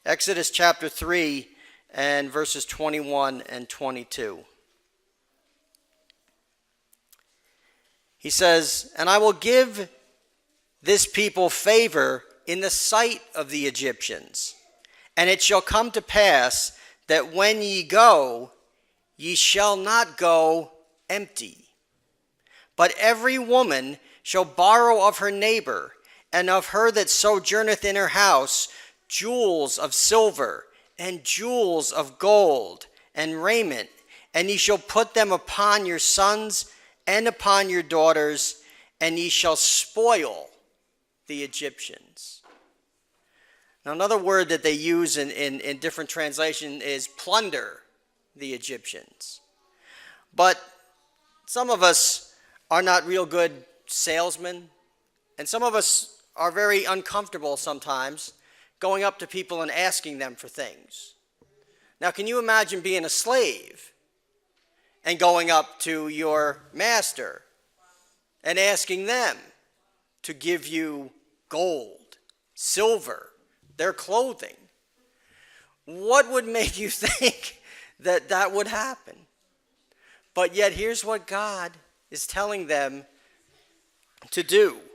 Exodus chapter 3 and verses 21 and 22. He says, "And I will give this people favor in the sight of the Egyptians. And it shall come to pass that when ye go, ye shall not go empty. But every woman shall borrow of her neighbor, and of her that sojourneth in her house, jewels of silver, and jewels of gold, and raiment, and ye shall put them upon your sons and upon your daughters, and ye shall spoil the Egyptians." Now, another word that they use in different translation is plunder the Egyptians. But some of us are not real good salesmen, and some of us are very uncomfortable sometimes going up to people and asking them for things. Now, can you imagine being a slave and going up to your master and asking them to give you gold, silver, their clothing? What would make you think that that would happen? But yet here's what God is telling them to do.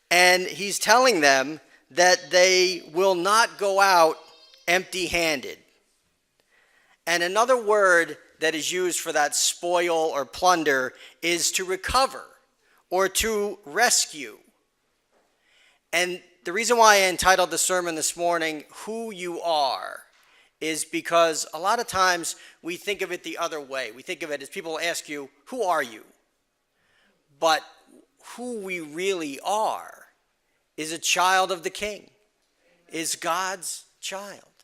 And he's telling them that they will not go out empty-handed. And another word that is used for that spoil or plunder is to recover or to rescue. And the reason why I entitled the sermon this morning, "Who You Are," is because a lot of times we think of it the other way. We think of it as people ask you, "Who are you?" But who we really are is a child of the King, is God's child.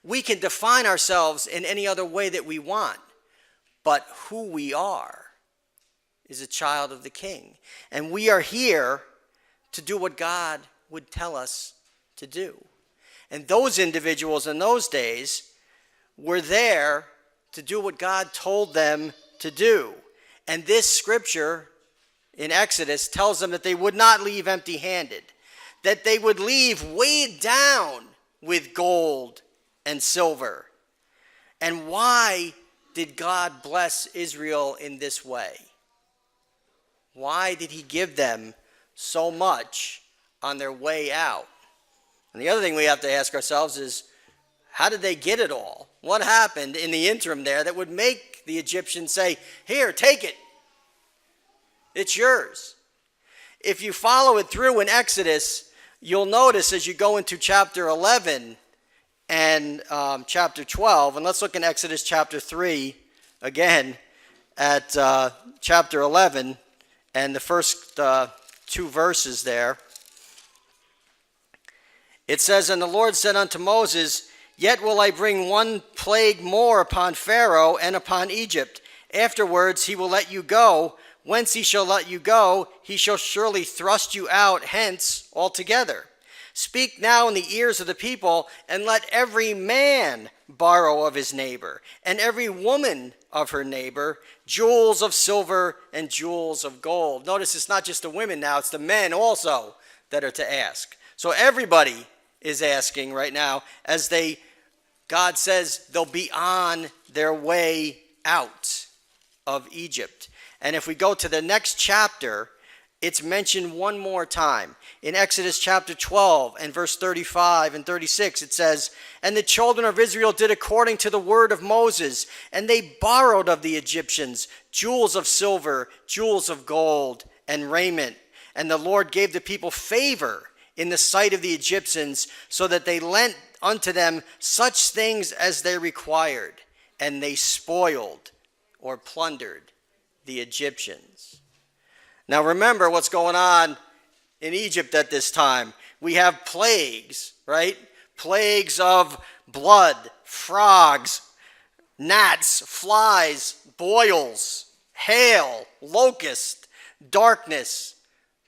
We can define ourselves in any other way that we want, but who we are is a child of the King. And we are here to do what God would tell us to do. And those individuals in those days were there to do what God told them to do. And this scripture in Exodus tells them that they would not leave empty-handed, that they would leave weighed down with gold and silver. And why did God bless Israel in this way? Why did he give them so much on their way out? And the other thing we have to ask ourselves is, how did they get it all? What happened in the interim there that would make the Egyptians say, "Here, take it. It's yours"? If you follow it through in Exodus, you'll notice as you go into chapter 11 and chapter 12, and let's look in Exodus chapter 3 again at chapter 11 and the first two verses there. It says, "And the Lord said unto Moses, Yet will I bring one plague more upon Pharaoh and upon Egypt. Afterwards he will let you go. Whence he shall let you go, he shall surely thrust you out hence altogether. Speak now in the ears of the people, and let every man borrow of his neighbor, and every woman of her neighbor, jewels of silver and jewels of gold." Notice it's not just the women now, it's the men also that are to ask. So everybody is asking right now as God says they'll be on their way out of Egypt. And if we go to the next chapter, it's mentioned one more time. In Exodus chapter 12 and verse 35 and 36, it says, "And the children of Israel did according to the word of Moses, and they borrowed of the Egyptians jewels of silver, jewels of gold, and raiment. And the Lord gave the people favor in the sight of the Egyptians, so that they lent unto them such things as they required, and they spoiled," or plundered, "the Egyptians." Now remember what's going on in Egypt at this time. We have plagues, right? Plagues of blood, frogs, gnats, flies, boils, hail, locust, darkness,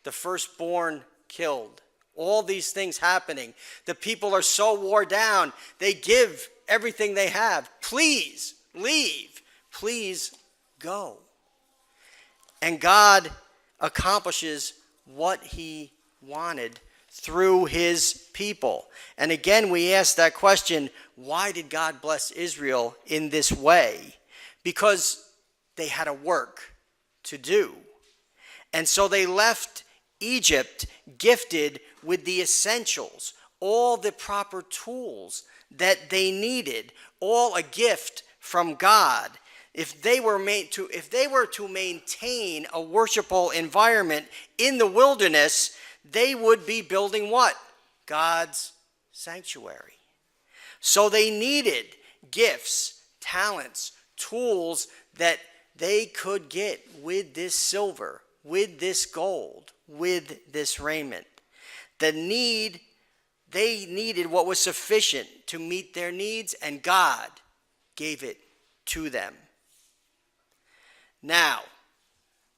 the firstborn killed. All these things happening. The people are so worn down, they give everything they have. "Please leave. Please go." And God accomplishes what he wanted through his people. And again, we ask that question, why did God bless Israel in this way? Because they had a work to do. And so they left Egypt gifted with the essentials, all the proper tools that they needed, all a gift from God. If they were to maintain a worshipful environment in the wilderness, they would be building what? God's sanctuary. So they needed gifts, talents, tools that they could get with this silver, with this gold, with this raiment. They needed what was sufficient to meet their needs, and God gave it to them. Now,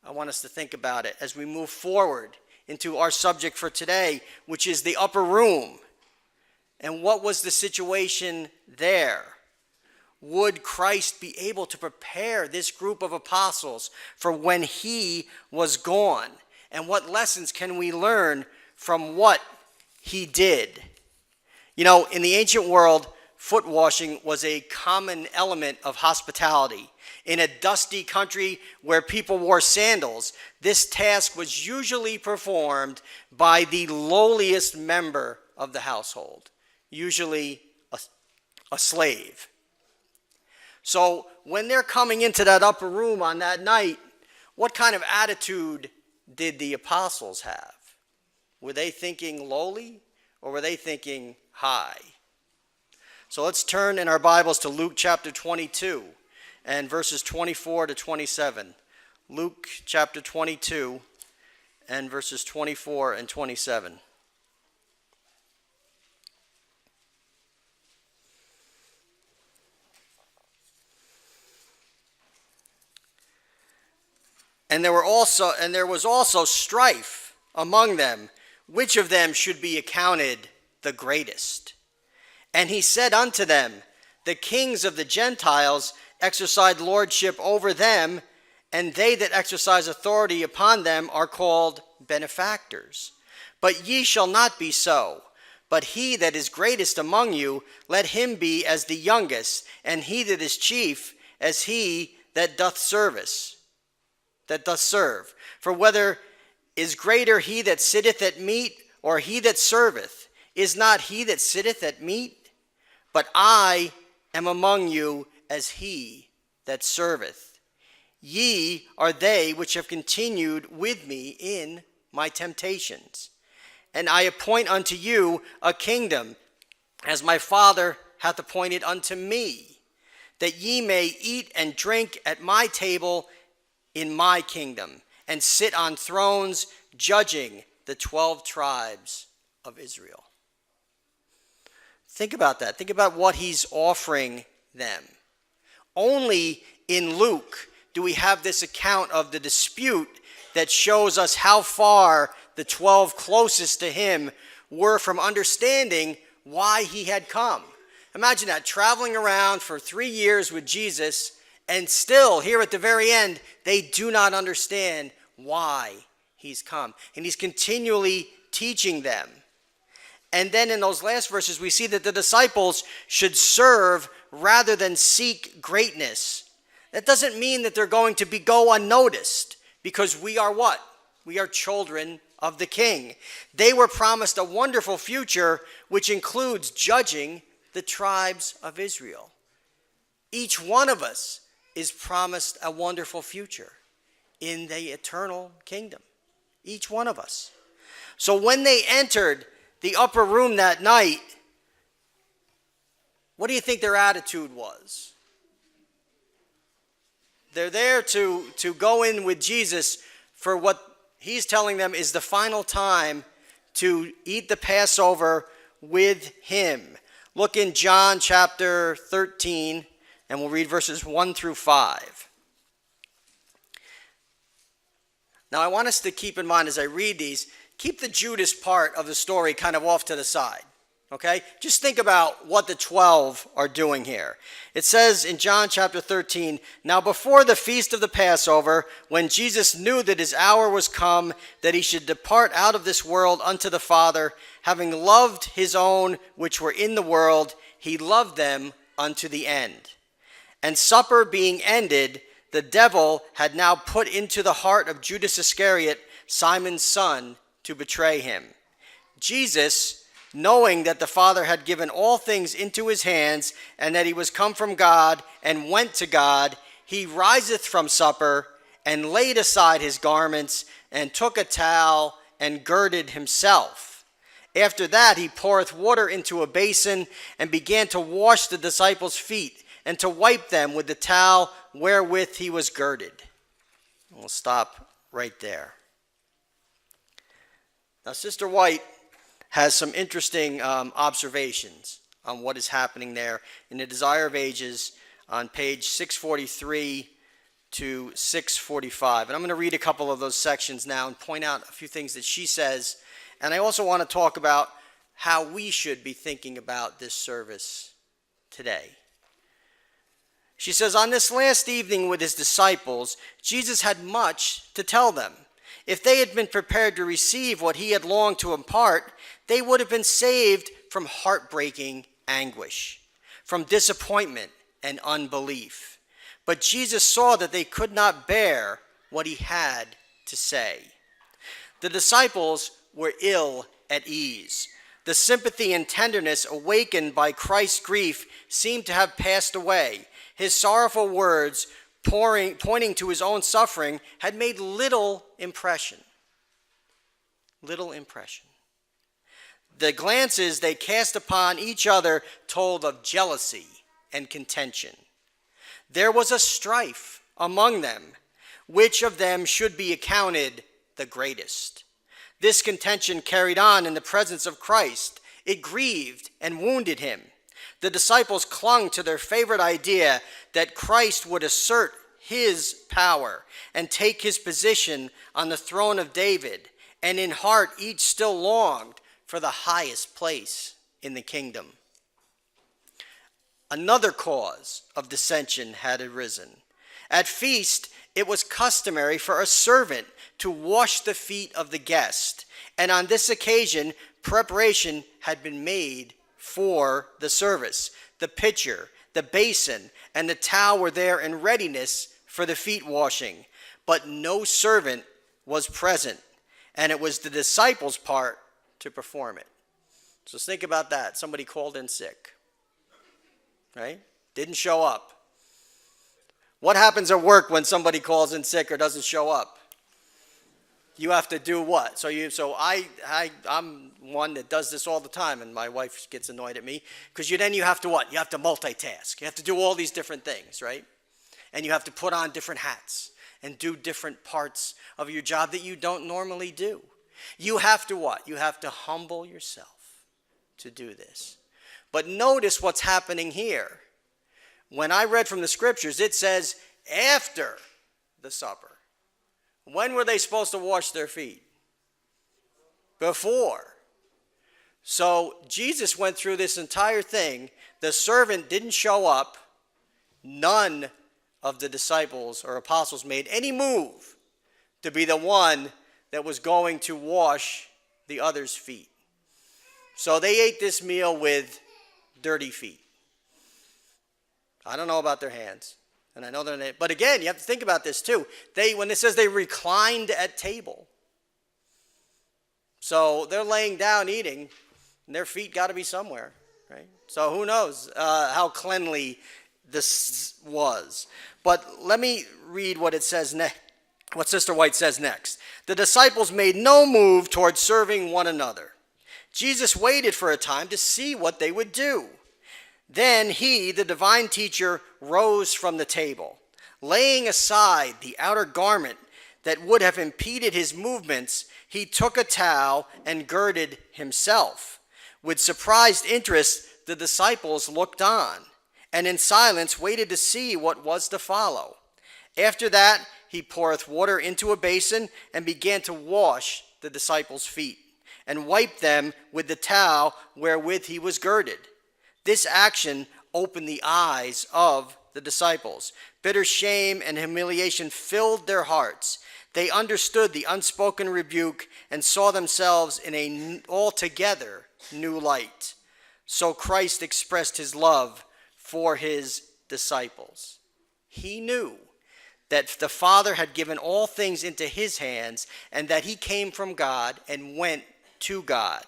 I want us to think about it as we move forward into our subject for today, which is the upper room. And what was the situation there? Would Christ be able to prepare this group of apostles for when he was gone? And what lessons can we learn from what he did? You know, in the ancient world, foot washing was a common element of hospitality. In a dusty country where people wore sandals, this task was usually performed by the lowliest member of the household, usually a slave. So when they're coming into that upper room on that night, what kind of attitude did the apostles have? Were they thinking lowly or were they thinking high? So let's turn in our Bibles to Luke chapter 22 and verses 24 to 27. Luke chapter 22 and verses 24 and 27. And there was also strife among them, which of them should be accounted the greatest. And he said unto them, the kings of the Gentiles exercise lordship over them, and they that exercise authority upon them are called benefactors. But ye shall not be so. But he that is greatest among you, let him be as the youngest, and he that is chief as he that doth serve. For whether is greater he that sitteth at meat, or he that serveth? Is not he that sitteth at meat? But I am among you as he that serveth. Ye are they which have continued with me in my temptations. And I appoint unto you a kingdom, as my Father hath appointed unto me, that ye may eat and drink at my table in my kingdom, and sit on thrones judging the 12 tribes of Israel. Think about that. Think about what he's offering them. Only in Luke do we have this account of the dispute that shows us how far the 12 closest to him were from understanding why he had come. Imagine that, traveling around for 3 years with Jesus, and still, here at the very end, they do not understand why he's come. And he's continually teaching them. And then in those last verses, we see that the disciples should serve rather than seek greatness. That doesn't mean that they're going to go unnoticed, because we are what? We are children of the King. They were promised a wonderful future, which includes judging the tribes of Israel. Each one of us is promised a wonderful future in the eternal kingdom. Each one of us. So when they entered the upper room that night, what do you think their attitude was? They're there to go in with Jesus for what he's telling them is the final time to eat the Passover with him. Look in John chapter 13, and we'll read verses 1 through 5. Now, I want us to keep in mind as I read these, keep the Judas part of the story kind of off to the side. Okay? Just think about what the 12 are doing here. It says in John chapter 13, "Now before the feast of the Passover, when Jesus knew that his hour was come, that he should depart out of this world unto the Father, having loved his own which were in the world, he loved them unto the end. And supper being ended, the devil had now put into the heart of Judas Iscariot, Simon's son, to betray him. Jesus, knowing that the Father had given all things into his hands, and that he was come from God and went to God, he riseth from supper, and laid aside his garments, and took a towel, and girded himself. After that he poureth water into a basin, and began to wash the disciples' feet, and to wipe them with the towel wherewith he was girded." We'll stop right there. Now, Sister White has some interesting observations on what is happening there in the Desire of Ages on page 643 to 645. And I'm going to read a couple of those sections now and point out a few things that she says. And I also want to talk about how we should be thinking about this service today. She says, "On this last evening with his disciples, Jesus had much to tell them. If they had been prepared to receive what he had longed to impart, they would have been saved from heartbreaking anguish, from disappointment and unbelief. But Jesus saw that they could not bear what he had to say. The disciples were ill at ease. The sympathy and tenderness awakened by Christ's grief seemed to have passed away. His sorrowful words, pointing to his own suffering, had made little impression. Little impression. The glances they cast upon each other told of jealousy and contention. There was a strife among them, which of them should be accounted the greatest. This contention carried on in the presence of Christ. It grieved and wounded him. The disciples clung to their favorite idea that Christ would assert his power and take his position on the throne of David, and in heart each still longed for the highest place in the kingdom. Another cause of dissension had arisen. At feast, it was customary for a servant to wash the feet of the guest, and on this occasion, preparation had been made for the service. The pitcher, the basin, and the towel were there in readiness for the feet washing, but no servant was present, and it was the disciples' part to perform it. So think about that. Somebody called in sick, right? Didn't show up. What happens at work when somebody calls in sick or doesn't show up? You have to do what? I'm one that does this all the time, and my wife gets annoyed at me because you have to what? You have to multitask. You have to do all these different things, right? And you have to put on different hats and do different parts of your job that you don't normally do. You have to what? You have to humble yourself to do this. But notice what's happening here. When I read from the scriptures, it says after the supper. When were they supposed to wash their feet? Before. So Jesus went through this entire thing. The servant didn't show up. None of the disciples or apostles made any move to be the one that was going to wash the others' feet. So they ate this meal with dirty feet. I don't know about their hands. And I know they're, but again, you have to think about this too. When it says they reclined at table. So they're laying down eating, and their feet got to be somewhere, right? So who knows how cleanly this was. But let me read what it says next. What Sister White says next. The disciples made no move toward serving one another. Jesus waited for a time to see what they would do. Then he, the divine teacher, rose from the table. Laying aside the outer garment that would have impeded his movements, he took a towel and girded himself. With surprised interest, the disciples looked on, and in silence waited to see what was to follow. After that, he poureth water into a basin and began to wash the disciples' feet, and wiped them with the towel wherewith he was girded. This action opened the eyes of the disciples. Bitter shame and humiliation filled their hearts. They understood the unspoken rebuke and saw themselves in an altogether new light. So Christ expressed his love for his disciples. He knew that the Father had given all things into his hands and that he came from God and went to God.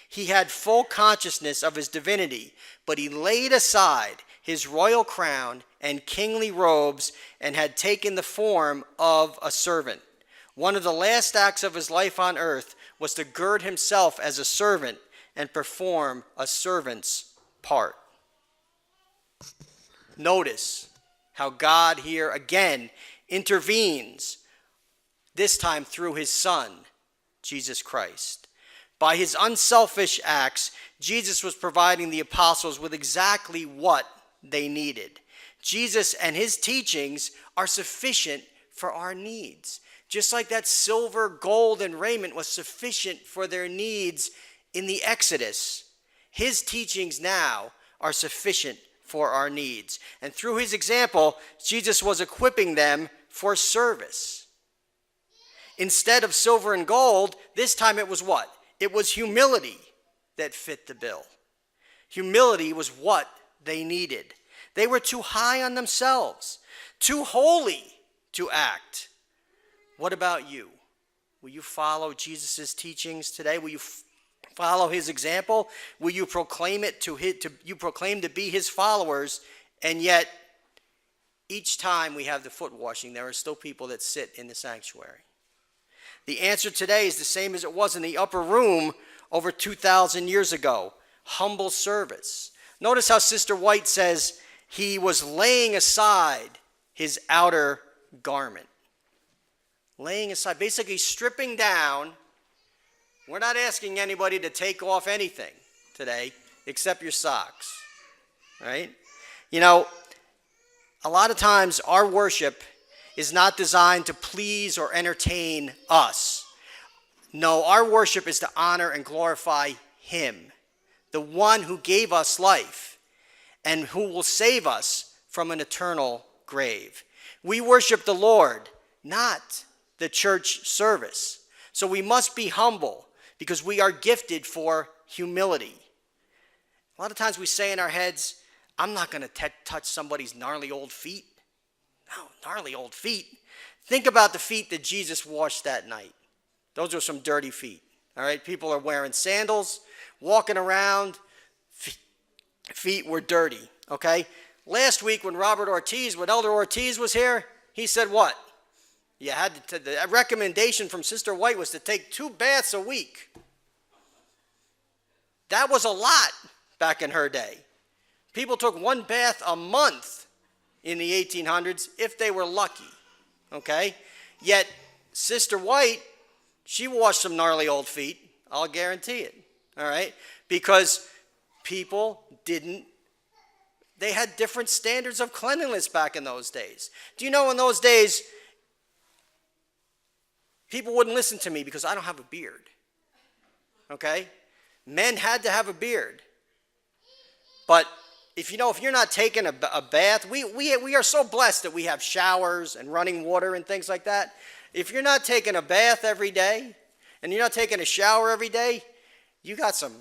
He had full consciousness of his divinity, but he laid aside his royal crown and kingly robes and had taken the form of a servant. One of the last acts of his life on earth was to gird himself as a servant and perform a servant's part. Notice how God here again intervenes, this time through his Son, Jesus Christ. By his unselfish acts, Jesus was providing the apostles with exactly what they needed. Jesus and his teachings are sufficient for our needs. Just like that silver, gold, and raiment was sufficient for their needs in the Exodus, his teachings now are sufficient for our needs. And through his example, Jesus was equipping them for service. Instead of silver and gold, this time it was what? It was humility that fit the bill. Humility was what they needed. They were too high on themselves, too holy to act. What about you? Will you follow Jesus' teachings today? Will you follow his example? Will you proclaim it you proclaim to be his followers? And yet, each time we have the foot washing, there are still people that sit in the sanctuary. The answer today is the same as it was in the upper room over 2,000 years ago. Humble service. Notice how Sister White says he was laying aside his outer garment. Laying aside, basically stripping down. We're not asking anybody to take off anything today except your socks, right? You know, a lot of times our worship is not designed to please or entertain us. No, our worship is to honor and glorify him, the one who gave us life and who will save us from an eternal grave. We worship the Lord, not the church service. So we must be humble because we are gifted for humility. A lot of times we say in our heads, I'm not going to touch somebody's gnarly old feet. No, gnarly old feet. Think about the feet that Jesus washed that night. Those are some dirty feet. All right, people are wearing sandals, walking around. Feet were dirty. Okay. Last week when Elder Ortiz was here, he said what? You had the recommendation from Sister White was to take 2 baths a week. That was a lot back in her day. People took 1 bath a month in the 1800s if they were lucky. Okay? Yet Sister White, she washed some gnarly old feet. I'll guarantee it. All right? Because people they had different standards of cleanliness back in those days. Do you know in those days, people wouldn't listen to me because I don't have a beard. Okay? Men had to have a beard. But if you're not taking a bath, we are so blessed that we have showers and running water and things like that. If you're not taking a bath every day and you're not taking a shower every day, you got some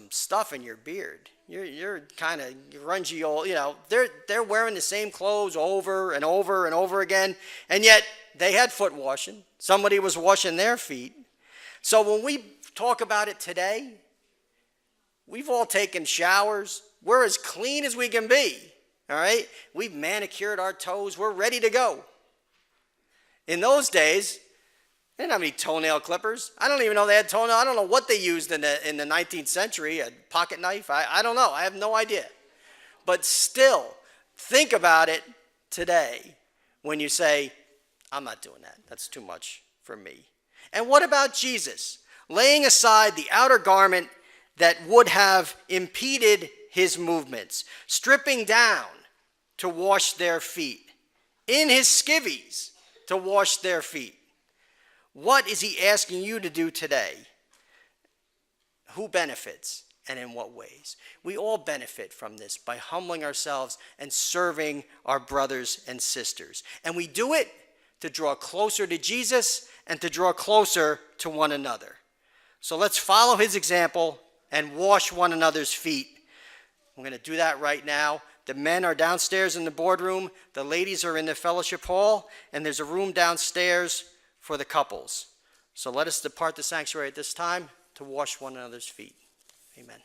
stuff in your beard. You're kind of grungy old, they're wearing the same clothes over and over and over again, and yet they had foot washing. Somebody was washing their feet. So when we talk about it today, we've all taken showers. We're as clean as we can be, all right? We've manicured our toes. We're ready to go. In those days, they didn't have any toenail clippers. I don't even know they had toenail. I don't know what they used in the 19th century, a pocket knife. I don't know. I have no idea. But still, think about it today when you say, I'm not doing that. That's too much for me. And what about Jesus? Laying aside the outer garment that would have impeded his movements, stripping down to wash their feet, in his skivvies to wash their feet. What is he asking you to do today? who benefits and in what ways? We all benefit from this by humbling ourselves and serving our brothers and sisters. And we do it to draw closer to Jesus and to draw closer to one another. So let's follow his example and wash one another's feet. We're going to do that right now. The men are downstairs in the boardroom. The ladies are in the fellowship hall. And there's a room downstairs for the couples. So let us depart the sanctuary at this time to wash one another's feet. Amen.